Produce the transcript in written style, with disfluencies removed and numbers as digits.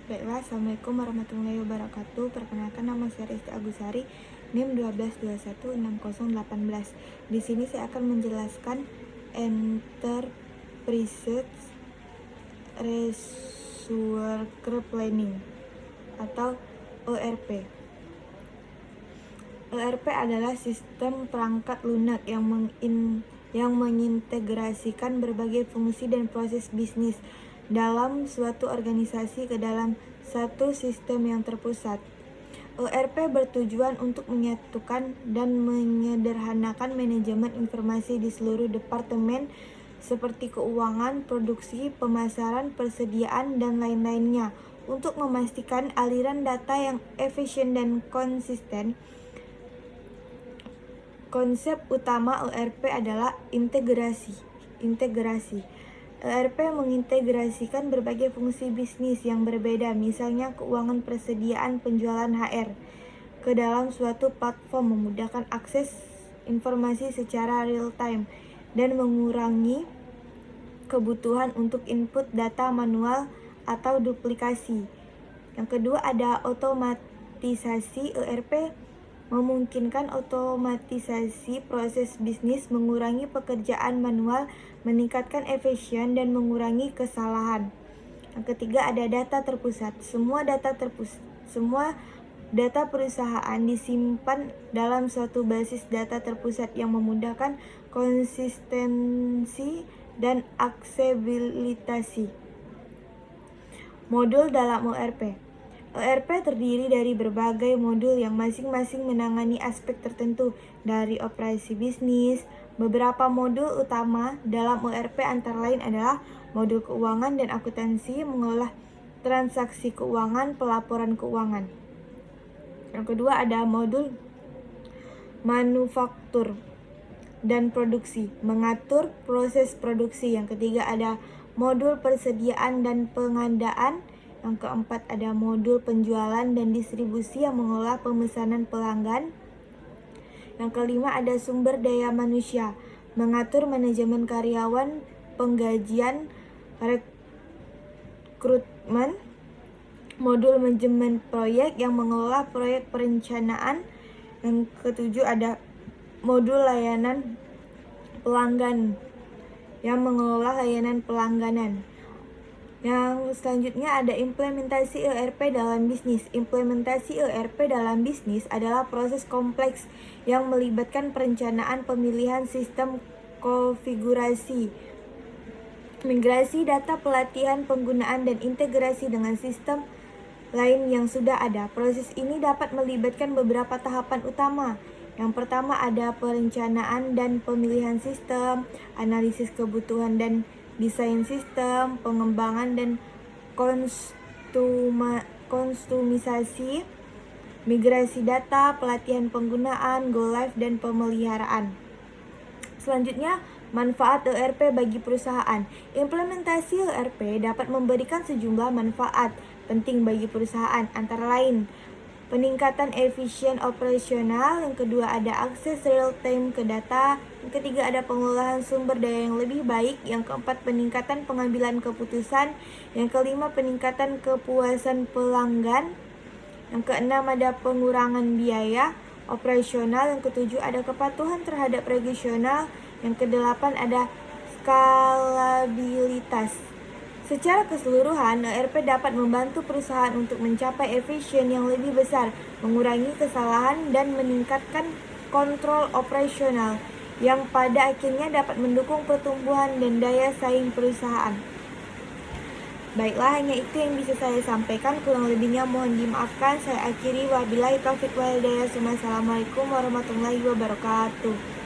Baiklah, Assalamualaikum warahmatullahi wabarakatuh. Perkenalkan, nama saya Risti Agusari, NIM 122160818. Di sini saya akan menjelaskan Enterprise Resource Planning atau ERP. ERP adalah sistem perangkat lunak yang mengintegrasikan berbagai fungsi dan proses bisnis dalam suatu organisasi ke dalam satu sistem yang terpusat. ERP bertujuan untuk menyatukan dan menyederhanakan manajemen informasi di seluruh departemen seperti keuangan, produksi, pemasaran, persediaan, dan lain-lainnya untuk memastikan aliran data yang efisien dan konsisten. Konsep utama ERP adalah integrasi. ERP mengintegrasikan berbagai fungsi bisnis yang berbeda, misalnya keuangan, persediaan, penjualan, HR, ke dalam suatu platform, memudahkan akses informasi secara real time dan mengurangi kebutuhan untuk input data manual atau duplikasi. Yang kedua ada otomatisasi. ERP memungkinkan otomatisasi proses bisnis, mengurangi pekerjaan manual, meningkatkan efisien, dan mengurangi kesalahan. Yang ketiga ada data terpusat. Semua data perusahaan disimpan dalam suatu basis data terpusat yang memudahkan konsistensi dan aksesibilitas. Modul dalam ERP. ERP terdiri dari berbagai modul yang masing-masing menangani aspek tertentu dari operasi bisnis. Beberapa modul utama dalam ERP antara lain adalah modul keuangan dan akuntansi, mengolah transaksi keuangan, pelaporan keuangan. Yang kedua ada modul manufaktur dan produksi, mengatur proses produksi. Yang ketiga ada modul persediaan dan pengadaan. Yang keempat ada modul penjualan dan distribusi yang mengolah pemesanan pelanggan. Yang kelima ada sumber daya manusia, mengatur manajemen karyawan, penggajian, rekrutmen. Modul manajemen proyek yang mengelola proyek perencanaan. Yang ketujuh ada modul layanan pelanggan yang mengelola layanan pelangganan. Yang selanjutnya ada implementasi ERP dalam bisnis. Implementasi ERP dalam bisnis adalah proses kompleks yang melibatkan perencanaan, pemilihan sistem, konfigurasi, migrasi data, pelatihan penggunaan, dan integrasi dengan sistem lain yang sudah ada. Proses ini dapat melibatkan beberapa tahapan utama. Yang pertama ada perencanaan dan pemilihan sistem, analisis kebutuhan dan desain sistem, pengembangan dan konsumisasi, migrasi data, pelatihan penggunaan, go live, dan pemeliharaan. Selanjutnya, manfaat ERP bagi perusahaan. Implementasi ERP dapat memberikan sejumlah manfaat penting bagi perusahaan, antara lain peningkatan efisien operasional. Yang kedua ada akses real time ke data. Yang ketiga ada pengolahan sumber daya yang lebih baik. Yang keempat peningkatan pengambilan keputusan. Yang kelima peningkatan kepuasan pelanggan. Yang keenam ada pengurangan biaya operasional. Yang ketujuh ada kepatuhan terhadap regional. Yang kedelapan ada skalabilitas. Secara keseluruhan, ERP dapat membantu perusahaan untuk mencapai efisien yang lebih besar, mengurangi kesalahan, dan meningkatkan kontrol operasional yang pada akhirnya dapat mendukung pertumbuhan dan daya saing perusahaan. Baiklah, hanya itu yang bisa saya sampaikan. Kurang lebihnya mohon dimaafkan. Saya akhiri, wabillahi taufiq wal hidayah. Assalamualaikum warahmatullahi wabarakatuh.